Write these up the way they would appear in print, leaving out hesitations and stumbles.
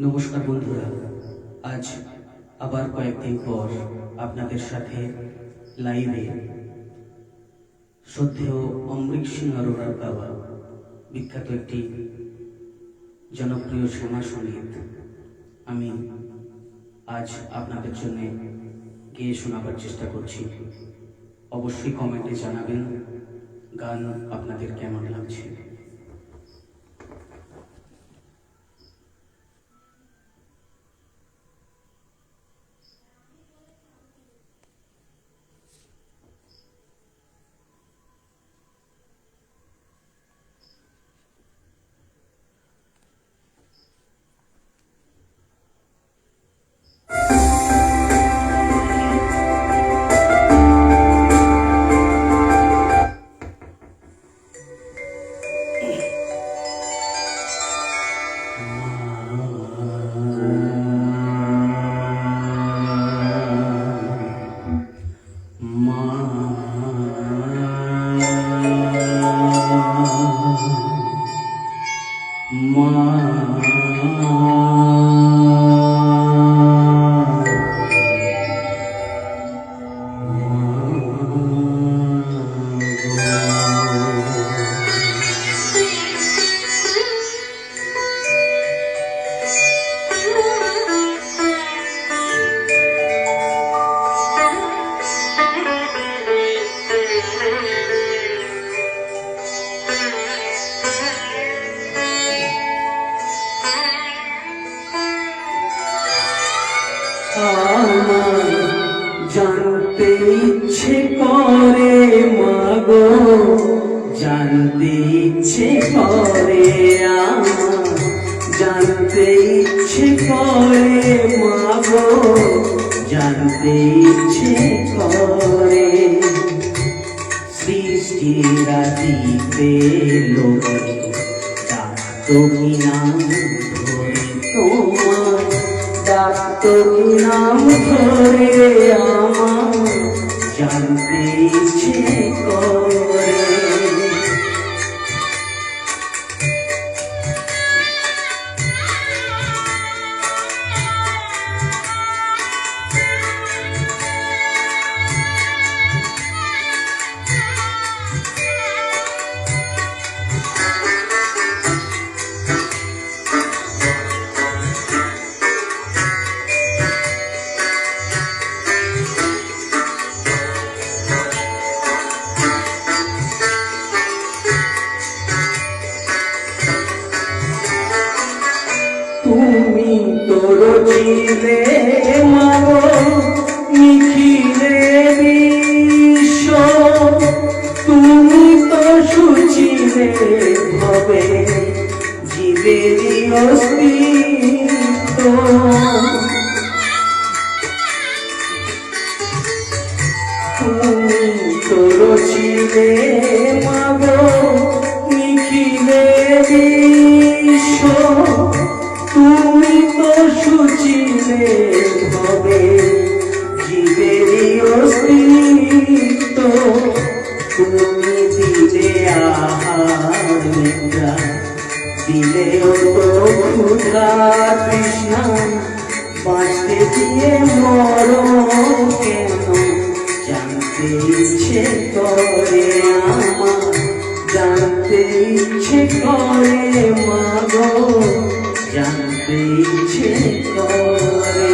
নমস্কার বন্ধুরা, আজ আবার কয়েকদিন পর আপনাদের সাথে লাইভে শ্রদ্ধেয় অমৃত সিং অরোরার গাওয়া বিখ্যাত একটি জনপ্রিয় শ্যামা সঙ্গীত আমি আজ আপনাদের জন্য গেয়ে শোনাবার চেষ্টা করছি। অবশ্যই কমেন্টে জানাবেন গান আপনাদের কেমন লাগছে। আমার জানতে ইচ্ছে করে মাগো, জানতে ইচ্ছে করে আমার, জানতে ইচ্ছে করে মাগো, জানতে ইচ্ছে করে সৃষ্টিরাজিতে লোকে ডাকতো কি নাম ধরে তোমার, ডাকতো কি নাম ধরে আমার, জানতে ইচ্ছে করে। তুমি তোর ছিলে মাগো নিখিলে বিশ্ব, তুমি তো সুচিলে হবে জীবেরই অস্তিত্ব। তুমি তোর ছিলে মাগো নিখিলে বিশ্ব, তুমি তো সুচিলে হবে জীবেরই অস্তিত্ব। তুমি দিলে আহার নিদ্রা, দিলে তো ক্ষুধা তৃষ্ণা, বাঁচতে দিয়ে মরো কেন, জানতে ইচ্ছে করে আমার, জানতে ইচ্ছে করে মাগো, জানতে ইচ্ছে করে।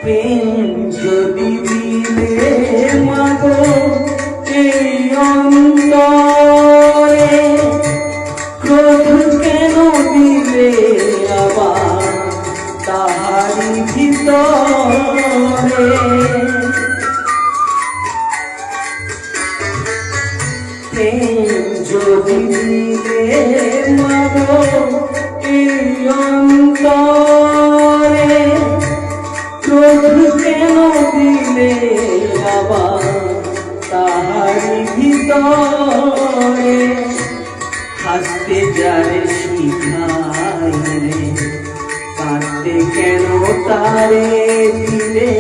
প্রেম যদি দিলে মাগো এই অন্তরে, ক্রোধ কেন দিলে আবার তাহারি ভিতরে। প্রেম যদি দিলে মাগো এই অন্তরে, ক্রোধ কেন দিলে দিলে আবার তাহারি ভিতরে হাসতে যারে শিখাইলে কাঁদতে কেন তারে দিলে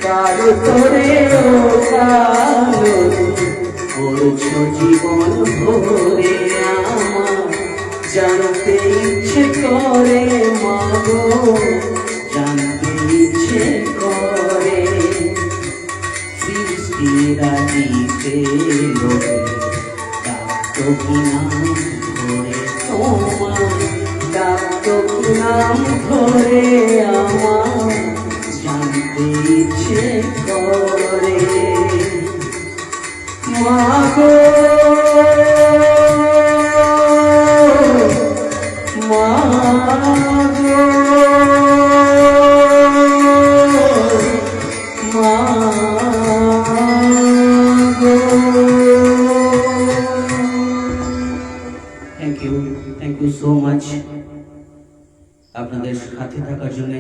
কারো তোরে ও কালো করছো জীবন ভরে আমার জানতে ইচ্ছে করে মাগো জানতে ইচ্ছে করে সৃষ্টিরা দিতে লোকে ডাকতো কি নাম ধরে তোমার ডাকতো কি নাম ধরে আমার জানতে ইচ্ছে করে মাগো মাগো মাগো থ্যাংক ইউ সো মাচ আপনাদের সাথে থাকার জন্য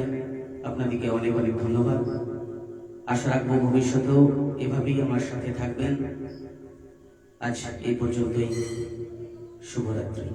আপনাদেরকে অনেক অনেক ধন্যবাদ আশা রাখবো ভবিষ্যতেও এভাবেই আমার সাথে থাকবেন আজ এই পর্যন্তই শুভরাত্রি।